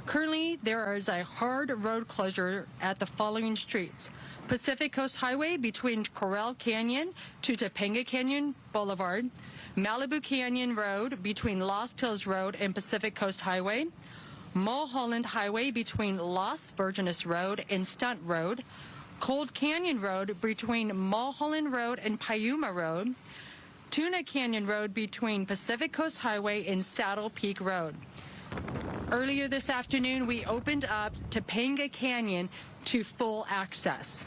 Currently, there is a hard road closure at the following streets: Pacific Coast Highway between Coral Canyon to Topanga Canyon Boulevard, Malibu Canyon Road between Lost Hills Road and Pacific Coast Highway, Mulholland Highway between Las Virgenes Road and Stunt Road, Cold Canyon Road between Mulholland Road and Piuma Road, Tuna Canyon Road between Pacific Coast Highway and Saddle Peak Road. Earlier this afternoon, we opened up Topanga Canyon to full access.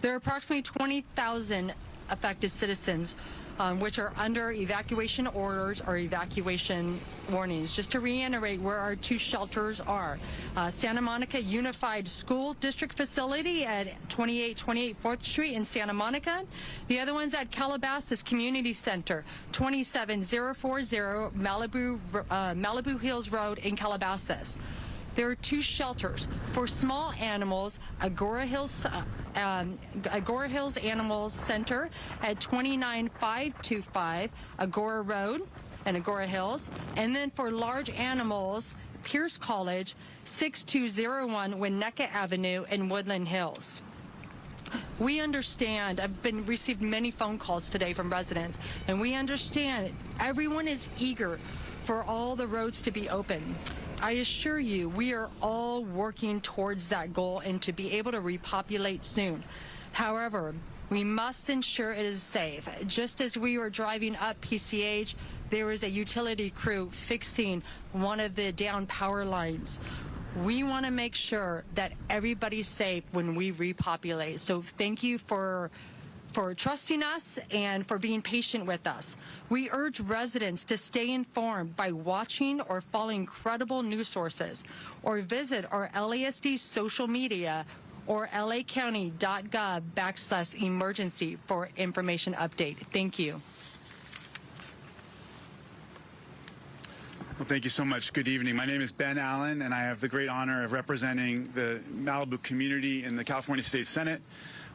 There are approximately 20,000 affected citizens which are under evacuation orders or evacuation warnings. Just to reiterate where our two shelters are: Santa Monica Unified School District Facility at 2828 4th Street in Santa Monica. The other one's at Calabasas Community Center, 27040 Malibu Hills Road in Calabasas. There are two shelters for small animals: Agora Hills Animal Center at 29525 Agora Road and Agora Hills, and then for large animals, Pierce College, 6201 Winnetka Avenue in Woodland Hills. We understand. I've received many phone calls today from residents, and we understand everyone is eager for all the roads to be open. I assure you, we are all working towards that goal and to be able to repopulate soon. However, we must ensure it is safe. Just as we were driving up PCH, there was a utility crew fixing one of the down power lines. We want to make sure that everybody's safe when we repopulate. So thank you for trusting us and for being patient with us. We urge residents to stay informed by watching or following credible news sources, or visit our LASD social media or lacounty.gov/emergency for information update. Thank you. Well, thank you so much. Good evening. My name is Ben Allen, and I have the great honor of representing the Malibu community in the California State Senate,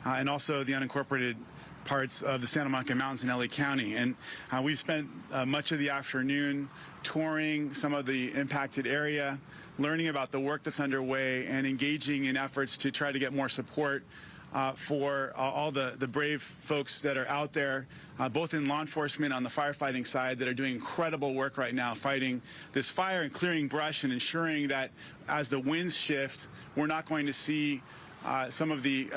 and also the unincorporated parts of the Santa Monica Mountains in LA County. And we've spent much of the afternoon touring some of the impacted area, learning about the work that's underway, and engaging in efforts to try to get more support for all the brave folks that are out there, both in law enforcement on the firefighting side, that are doing incredible work right now fighting this fire and clearing brush and ensuring that as the winds shift, we're not going to see some of the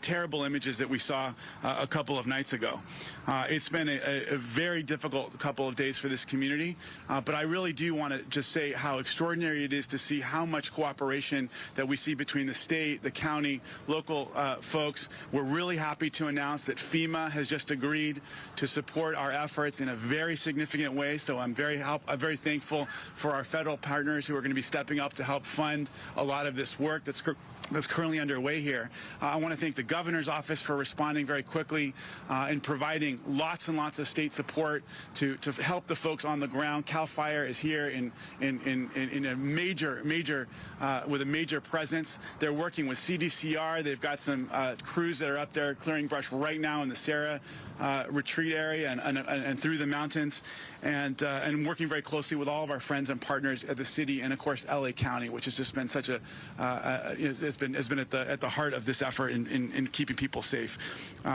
terrible images that we saw a couple of nights ago. It's been a very difficult couple of days for this community, but I really do want to just say how extraordinary it is to see how much cooperation that we see between the state, the county, local folks. We're really happy to announce that FEMA has just agreed to support our efforts in a very significant way, so I'm very thankful for our federal partners who are going to be stepping up to help fund a lot of this work that's currently underway here. I want to thank the governor's office for responding very quickly and providing lots and lots of state support to help the folks on the ground. CAL FIRE is here in a major with a major presence. They're working with CDCR. They've got some crews that are up there clearing brush right now in the Serra retreat area and through the mountains, and working very closely with all of our friends and partners at the city and, of course, LA County, which has just been such a has been at the heart of this effort in keeping people safe.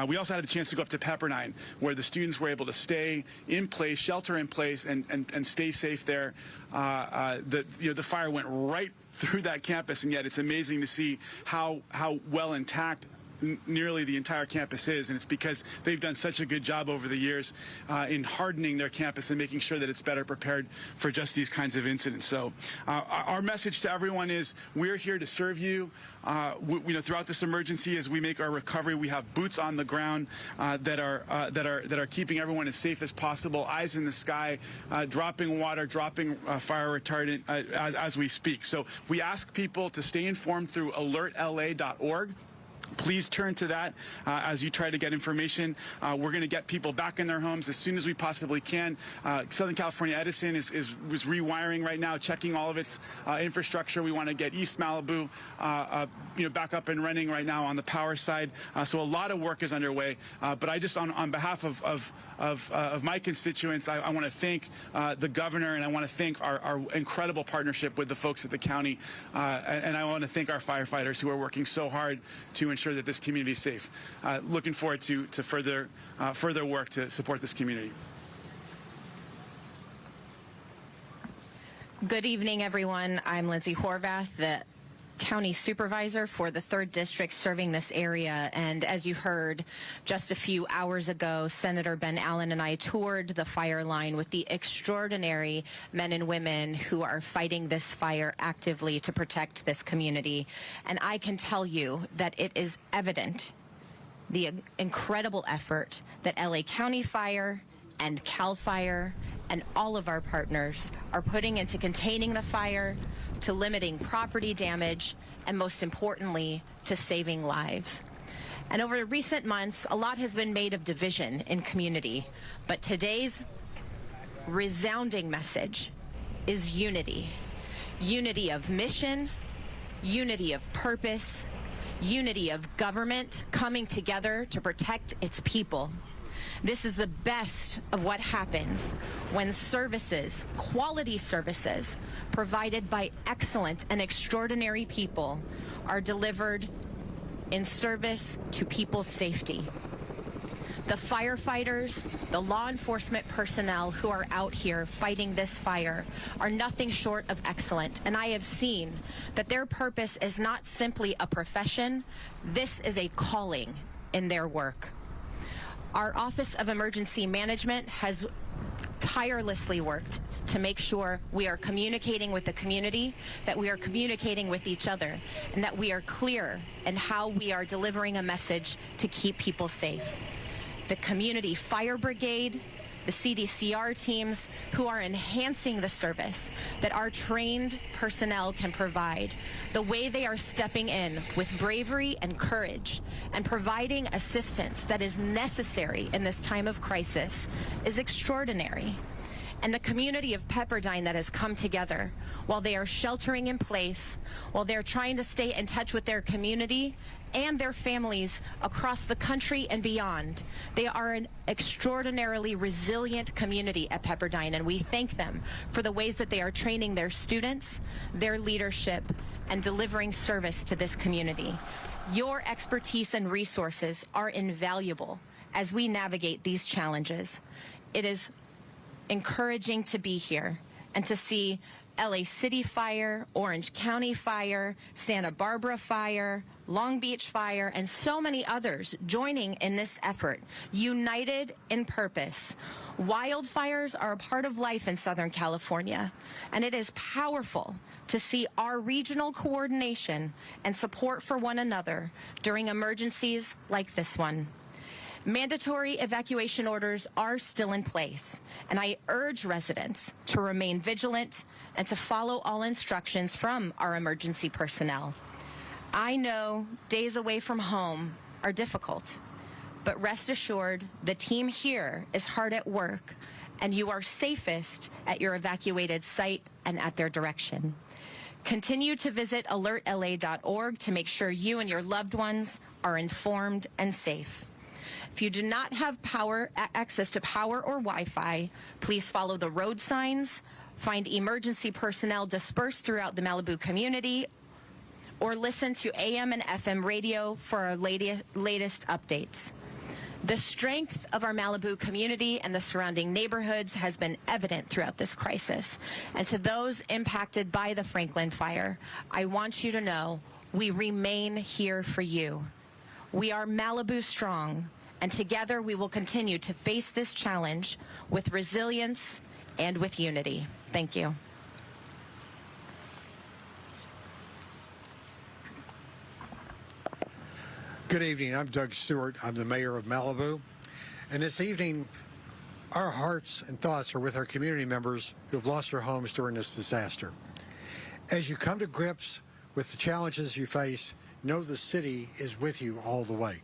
We also had the chance to go up to Pepperdine, where the students were able to stay in place, shelter in place, and stay safe there. The fire went right through that campus, and yet it's amazing to see how well intact nearly the entire campus is, and it's because they've done such a good job over the years in hardening their campus and making sure that it's better prepared for just these kinds of incidents. So our message to everyone is we're here to serve you. Throughout this emergency, as we make our recovery, we have boots on the ground that are keeping everyone as safe as possible, eyes in the sky, dropping water, dropping fire retardant as we speak. So we ask people to stay informed through alertla.org. Please turn to that as you try to get information. We're going to get people back in their homes as soon as we possibly can. Southern California Edison is rewiring right now, checking all of its infrastructure. We want to get East Malibu back up and running right now on the power side. So a lot of work is underway. But I just, on behalf of my constituents, I want to thank the governor, and I want to thank our incredible partnership with the folks at the county, and I want to thank our firefighters who are working so hard to ensure that this community is safe. Looking forward to further work to support this community. Good evening, everyone. I'm Lindsay Horvath, the County Supervisor for the 3rd District serving this area. And as you heard just a few hours ago, Senator Ben Allen and I toured the fire line with the extraordinary men and women who are fighting this fire actively to protect this community. And I can tell you that it is evident the incredible effort that LA County Fire and CAL FIRE and all of our partners are putting into containing the fire, to limiting property damage, and most importantly, to saving lives. And over the recent months, a lot has been made of division in community, but today's resounding message is unity. Unity of mission, unity of purpose, unity of government coming together to protect its people. This is the best of what happens when services, quality services, provided by excellent and extraordinary people are delivered in service to people's safety. The firefighters, the law enforcement personnel who are out here fighting this fire are nothing short of excellent. And I have seen that their purpose is not simply a profession, this is a calling in their work. Our Office of Emergency Management has tirelessly worked to make sure we are communicating with the community, that we are communicating with each other, and that we are clear in how we are delivering a message to keep people safe. The Community Fire Brigade, the CDCR teams who are enhancing the service that our trained personnel can provide, the way they are stepping in with bravery and courage and providing assistance that is necessary in this time of crisis is extraordinary. And the community of Pepperdine that has come together while they are sheltering in place, while they're trying to stay in touch with their community and their families across the country and beyond. They are an extraordinarily resilient community at Pepperdine, and we thank them for the ways that they are training their students, their leadership, and delivering service to this community. Your expertise and resources are invaluable as we navigate these challenges. It is encouraging to be here and to see LA City Fire, Orange County Fire, Santa Barbara Fire, Long Beach Fire, and so many others joining in this effort, united in purpose. Wildfires are a part of life in Southern California, and it is powerful to see our regional coordination and support for one another during emergencies like this one. Mandatory evacuation orders are still in place, and I urge residents to remain vigilant and to follow all instructions from our emergency personnel. I know days away from home are difficult, but rest assured the team here is hard at work, and you are safest at your evacuated site and at their direction. Continue to visit alertla.org to make sure you and your loved ones are informed and safe. If you do not have access to power or Wi-Fi, please follow the road signs, find emergency personnel dispersed throughout the Malibu community, or listen to AM and FM radio for our latest updates. The strength of our Malibu community and the surrounding neighborhoods has been evident throughout this crisis. And to those impacted by the Franklin fire, I want you to know we remain here for you. We are Malibu strong, and together we will continue to face this challenge with resilience and with unity. Thank you. Good evening. I'm Doug Stewart. I'm the mayor of Malibu. And this evening, our hearts and thoughts are with our community members who have lost their homes during this disaster. As you come to grips with the challenges you face, know the city is with you all the way.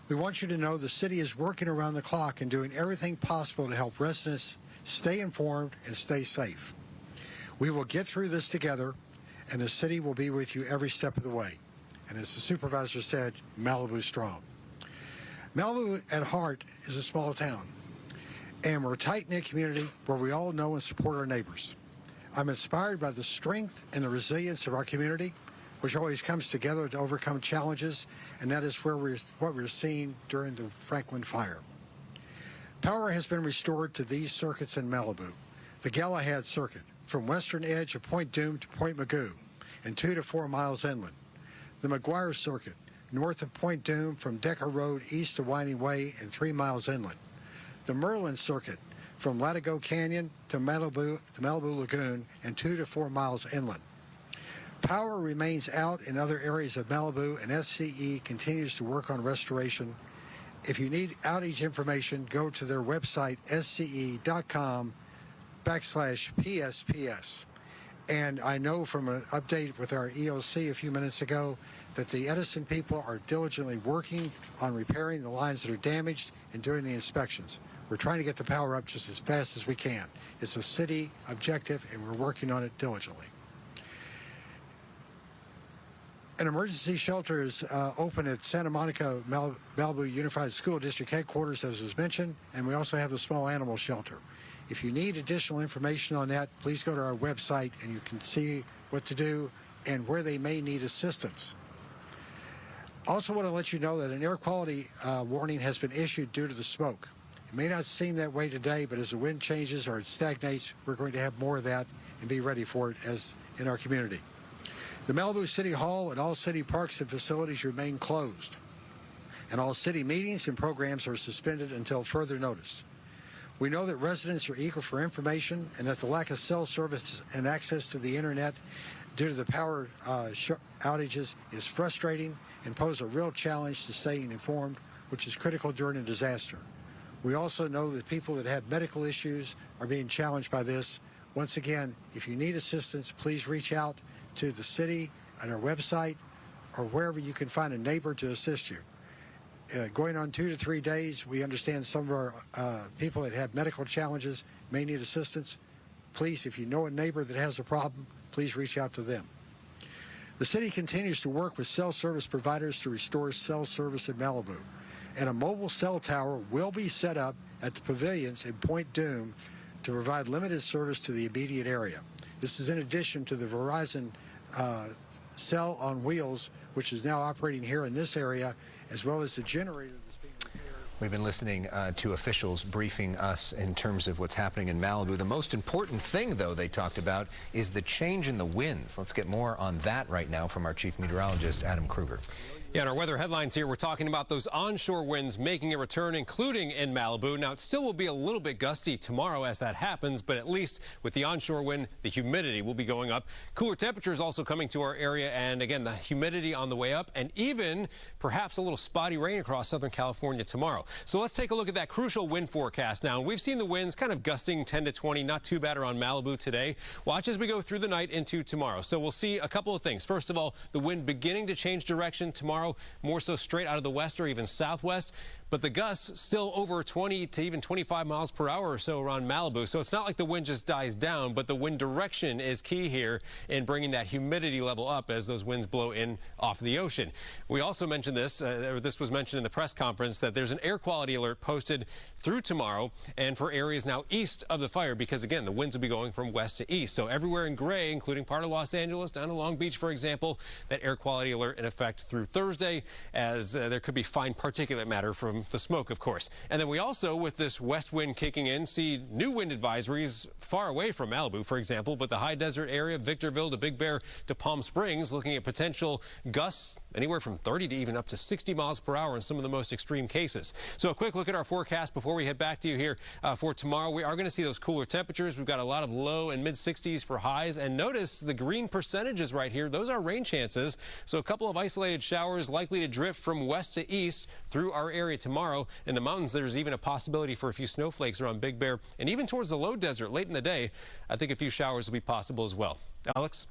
We want you to know the city is working around the clock and doing everything possible to help residents stay informed and stay safe. We will get through this together, and the city will be with you every step of the way. And as the supervisor said, Malibu strong. Malibu at heart is a small town, and we're a tight-knit community where we all know and support our neighbors. I'm inspired by the strength and the resilience of our community, which always comes together to overcome challenges, and that is what we're seeing during the Franklin fire. Power has been restored to these circuits in Malibu. The Galahad Circuit, from western edge of Point Dume to Point Magoo, and 2 to 4 miles inland. The McGuire Circuit, north of Point Dume from Decker Road east of Winding Way and 3 miles inland. The Merlin Circuit, from Latigo Canyon to Malibu Lagoon and 2 to 4 miles inland. Power remains out in other areas of Malibu, and SCE continues to work on restoration. If you need outage information, go to their website, sce.com/PSPS. And I know from an update with our EOC a few minutes ago that the Edison people are diligently working on repairing the lines that are damaged and doing the inspections. We're trying to get the power up just as fast as we can. It's a city objective, and we're working on it diligently. An emergency shelter is open at Santa Monica Malibu Unified School District headquarters, as was mentioned, and we also have the small animal shelter. If you need additional information on that, please go to our website and you can see what to do and where they may need assistance. Also want to let you know that an air quality warning has been issued due to the smoke. It may not seem that way today, but as the wind changes or it stagnates, we're going to have more of that and be ready for it as in our community. The Malibu City Hall and all city parks and facilities remain closed, and all city meetings and programs are suspended until further notice. We know that residents are eager for information and that the lack of cell service and access to the internet due to the power outages is frustrating and pose a real challenge to staying informed, which is critical during a disaster. We also know that people that have medical issues are being challenged by this. Once again, if you need assistance, please reach out to the city at our website or wherever you can find a neighbor to assist you. Going on 2 to 3 days, we understand some of our people that have medical challenges may need assistance. Please, if you know a neighbor that has a problem, please reach out to them. The city continues to work with cell service providers to restore cell service in Malibu, and a mobile cell tower will be set up at the pavilions in Point Dume to provide limited service to the immediate area. This is in addition to the Verizon cell on wheels, which is now operating here in this area, as well as the generator that's being repaired. We've been listening to officials briefing us in terms of what's happening in Malibu. The most important thing, though, they talked about is the change in the winds. Let's get more on that right now from our chief meteorologist, Adam Kruger. Yeah, in our weather headlines here, we're talking about those onshore winds making a return, including in Malibu. Now, it still will be a little bit gusty tomorrow as that happens, but at least with the onshore wind, the humidity will be going up. Cooler temperatures also coming to our area, and again, the humidity on the way up, and even perhaps a little spotty rain across Southern California tomorrow. So let's take a look at that crucial wind forecast now. We've seen the winds kind of gusting 10 to 20, not too bad around Malibu today. Watch as we go through the night into tomorrow. So we'll see a couple of things. First of all, the wind beginning to change direction tomorrow, more so straight out of the west or even southwest. But the gusts still over 20 to even 25 miles per hour or so around Malibu. So it's not like the wind just dies down, but the wind direction is key here in bringing that humidity level up as those winds blow in off the ocean. We also mentioned this, this was mentioned in the press conference, that there's an air quality alert posted through tomorrow and for areas now east of the fire because, again, the winds will be going from west to east. So everywhere in gray, including part of Los Angeles, down to Long Beach, for example, that air quality alert in effect through Thursday as there could be fine particulate matter from the smoke, of course. And then we also, with this west wind kicking in, see new wind advisories far away from Malibu, for example, but the high desert area, Victorville to Big Bear to Palm Springs, looking at potential gusts anywhere from 30 to even up to 60 miles per hour in some of the most extreme cases. So a quick look at our forecast before we head back to you here for tomorrow. We are going to see those cooler temperatures. We've got a lot of low and mid 60s for highs, and notice the green percentages right here. Those are rain chances. So a couple of isolated showers likely to drift from west to east through our area tomorrow. In the mountains, there's even a possibility for a few snowflakes around Big Bear, and even towards the low desert late in the day, I think a few showers will be possible as well. Alex?